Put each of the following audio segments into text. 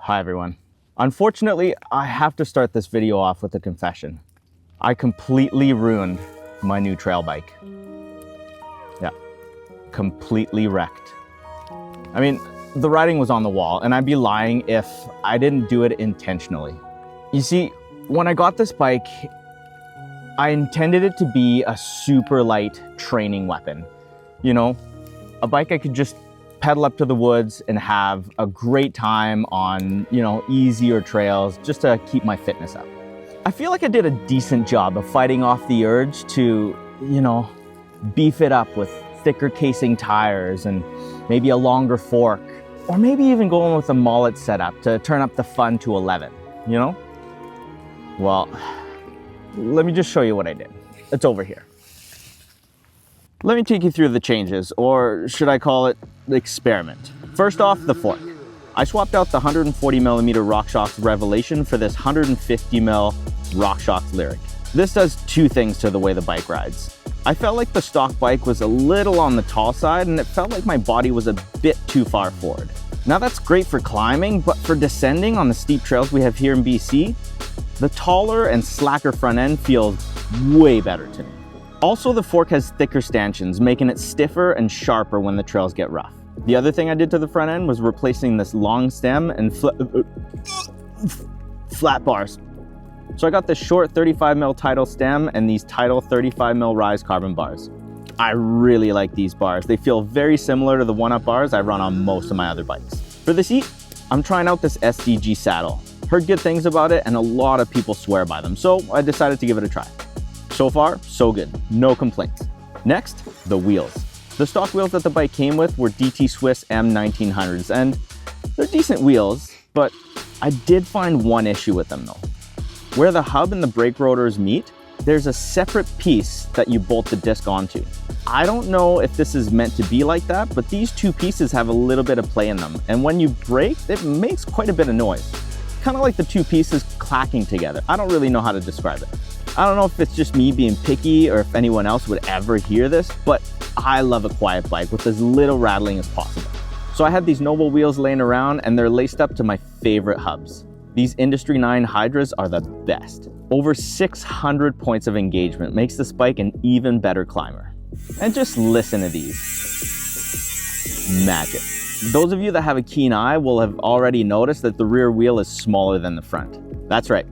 Hi everyone. Unfortunately, I have to start this video off with a confession. I completely ruined my new trail bike. Yeah, completely wrecked. I mean, the writing was on the wall, and I'd be lying if I didn't do it intentionally. You see, when I got this bike, I intended it to be a super light training weapon. You know, a bike I could just pedal up to the woods and have a great time on, easier trails just to keep my fitness up. I feel like I did a decent job of fighting off the urge to, beef it up with thicker casing tires and maybe a longer fork, or maybe even going with a mullet setup to turn up the fun to 11, Well, let me just show you what I did. It's over here. Let me take you through the changes, or should I call it the experiment. First off, the fork. I swapped out the 140mm RockShox Revelation for this 150mm RockShox Lyric. This does two things to the way the bike rides. I felt like the stock bike was a little on the tall side, and it felt like my body was a bit too far forward. Now that's great for climbing, but for descending on the steep trails we have here in BC, the taller and slacker front end feels way better to me. Also, the fork has thicker stanchions, making it stiffer and sharper when the trails get rough. The other thing I did to the front end was replacing this long stem and flat bars. So I got this short 35mm Tidal stem and these Tidal 35mm Rise carbon bars. I really like these bars. They feel very similar to the 1-Up bars I run on most of my other bikes. For the seat, I'm trying out this SDG saddle. Heard good things about it and a lot of people swear by them, so I decided to give it a try. So far, so good. No complaints. Next, the wheels. The stock wheels that the bike came with were DT Swiss M1900s, and they're decent wheels, but I did find one issue with them though. Where the hub and the brake rotors meet, there's a separate piece that you bolt the disc onto. I don't know if this is meant to be like that, but these two pieces have a little bit of play in them, and when you brake, it makes quite a bit of noise. Kind of like the two pieces clacking together. I don't really know how to describe it. I don't know if it's just me being picky or if anyone else would ever hear this, but I love a quiet bike with as little rattling as possible. So I had these Noble wheels laying around and they're laced up to my favorite hubs. These Industry 9 Hydras are the best. Over 600 points of engagement makes this bike an even better climber. And just listen to these. Magic. Those of you that have a keen eye will have already noticed that the rear wheel is smaller than the front. That's right,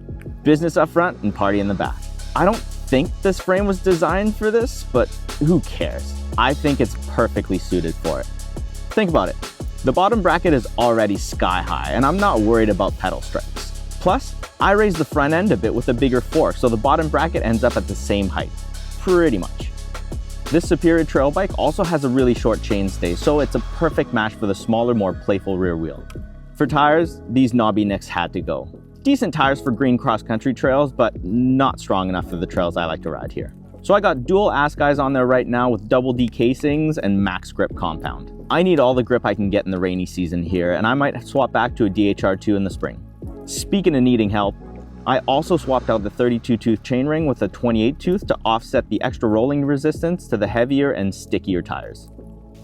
business up front and party in the back. I don't think this frame was designed for this, but who cares? I think it's perfectly suited for it. Think about it. The bottom bracket is already sky high, and I'm not worried about pedal stripes. Plus, I raised the front end a bit with a bigger fork, so the bottom bracket ends up at the same height, pretty much. This Superior trail bike also has a really short chainstay, so it's a perfect match for the smaller, more playful rear wheel. For tires, these knobby nicks had to go. Decent tires for green cross-country trails, but not strong enough for the trails I like to ride here. So I got dual ass guys on there right now with double D casings and max grip compound. I need all the grip I can get in the rainy season here, and I might swap back to a DHR2 in the spring. Speaking of needing help, I also swapped out the 32-tooth chainring with a 28-tooth to offset the extra rolling resistance to the heavier and stickier tires.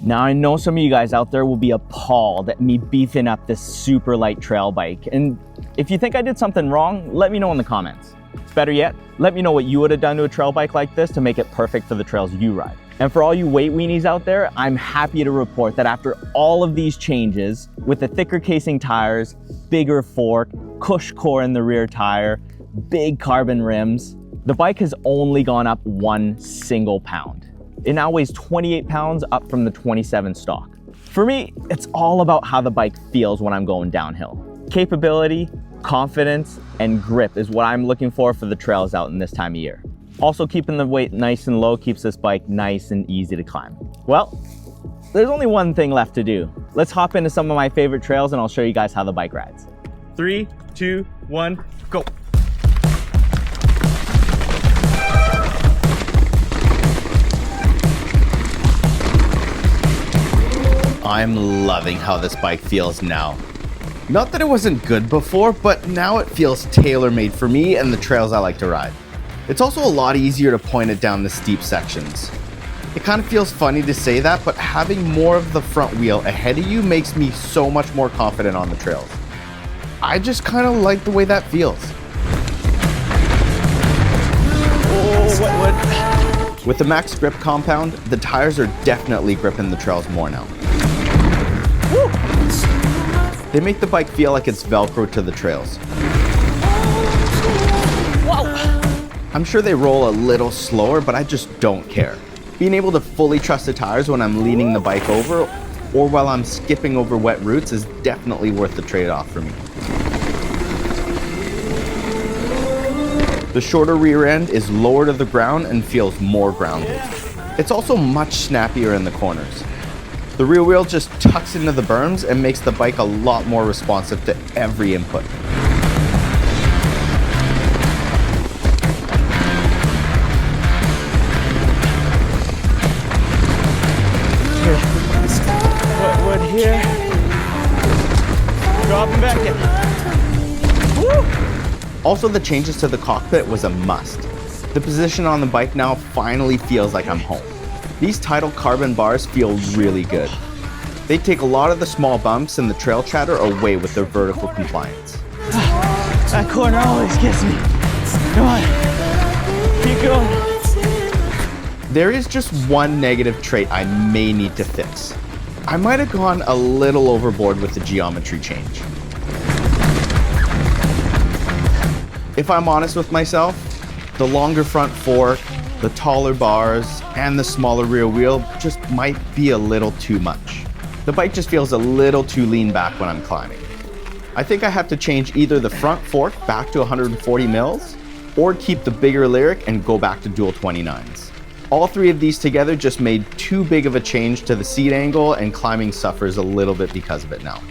Now I know some of you guys out there will be appalled at me beefing up this super light trail bike, and if you think I did something wrong, let me know in the comments. Better yet, let me know what you would have done to a trail bike like this to make it perfect for the trails you ride. And for all you weight weenies out there, I'm happy to report that after all of these changes, with the thicker casing tires, bigger fork, cush core in the rear tire, big carbon rims, the bike has only gone up 1 single pound. It now weighs 28 pounds, up from the 27 stock. For me, it's all about how the bike feels when I'm going downhill. Capability, confidence, and grip is what I'm looking for the trails out in this time of year. Also, keeping the weight nice and low keeps this bike nice and easy to climb. Well, there's only one thing left to do. Let's hop into some of my favorite trails and I'll show you guys how the bike rides. 3, 2, 1, go. I'm loving how this bike feels now. Not that it wasn't good before, but now it feels tailor-made for me and the trails I like to ride. It's also a lot easier to point it down the steep sections. It kind of feels funny to say that, but having more of the front wheel ahead of you makes me so much more confident on the trails. I just kind of like the way that feels. Oh, what? With the Max Grip compound, the tires are definitely gripping the trails more now. Woo! They make the bike feel like it's Velcro to the trails. Whoa! I'm sure they roll a little slower, but I just don't care. Being able to fully trust the tires when I'm leaning the bike over or while I'm skipping over wet roots is definitely worth the trade-off for me. The shorter rear end is lower to the ground and feels more grounded. It's also much snappier in the corners. The rear wheel just tucks into the berms and makes the bike a lot more responsive to every input. What here? Dropping back in. Woo! Also, the changes to the cockpit was a must. The position on the bike now finally feels like I'm home. These Tidal carbon bars feel really good. They take a lot of the small bumps and the trail chatter away with their vertical compliance. That corner always gets me. Come on, keep going. There is just one negative trait I may need to fix. I might have gone a little overboard with the geometry change. If I'm honest with myself, the longer front fork, the taller bars, and the smaller rear wheel just might be a little too much. The bike just feels a little too lean back when I'm climbing. I think I have to change either the front fork back to 140 mils or keep the bigger Lyric and go back to dual 29s. All three of these together just made too big of a change to the seat angle, and climbing suffers a little bit because of it now.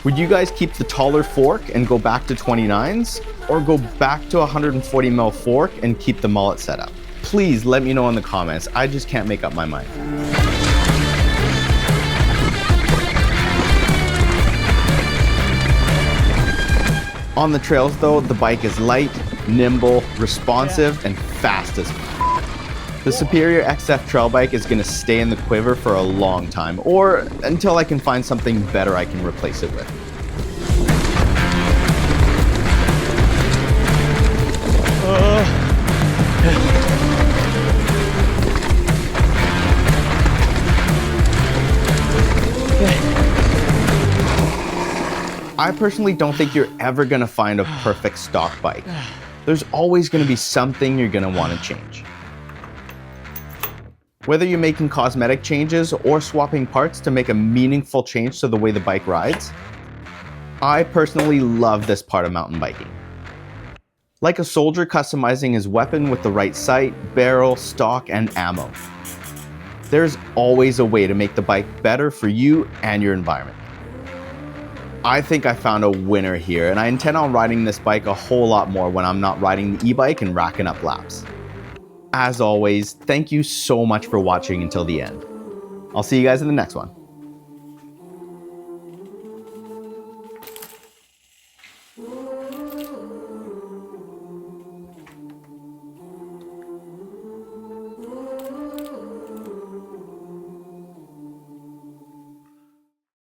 Would you guys keep the taller fork and go back to 29s, or go back to 140 mil fork and keep the mullet setup? Please let me know in the comments. I just can't make up my mind. On the trails though, the bike is light, nimble, responsive, and fast as f***. The Superior XF trail bike is gonna stay in the quiver for a long time, or until I can find something better I can replace it with. I personally don't think you're ever gonna find a perfect stock bike. There's always gonna be something you're gonna wanna change. Whether you're making cosmetic changes or swapping parts to make a meaningful change to the way the bike rides, I personally love this part of mountain biking. Like a soldier customizing his weapon with the right sight, barrel, stock, and ammo. There's always a way to make the bike better for you and your environment. I think I found a winner here, and I intend on riding this bike a whole lot more when I'm not riding the e-bike and racking up laps. As always, thank you so much for watching until the end. I'll see you guys in the next one.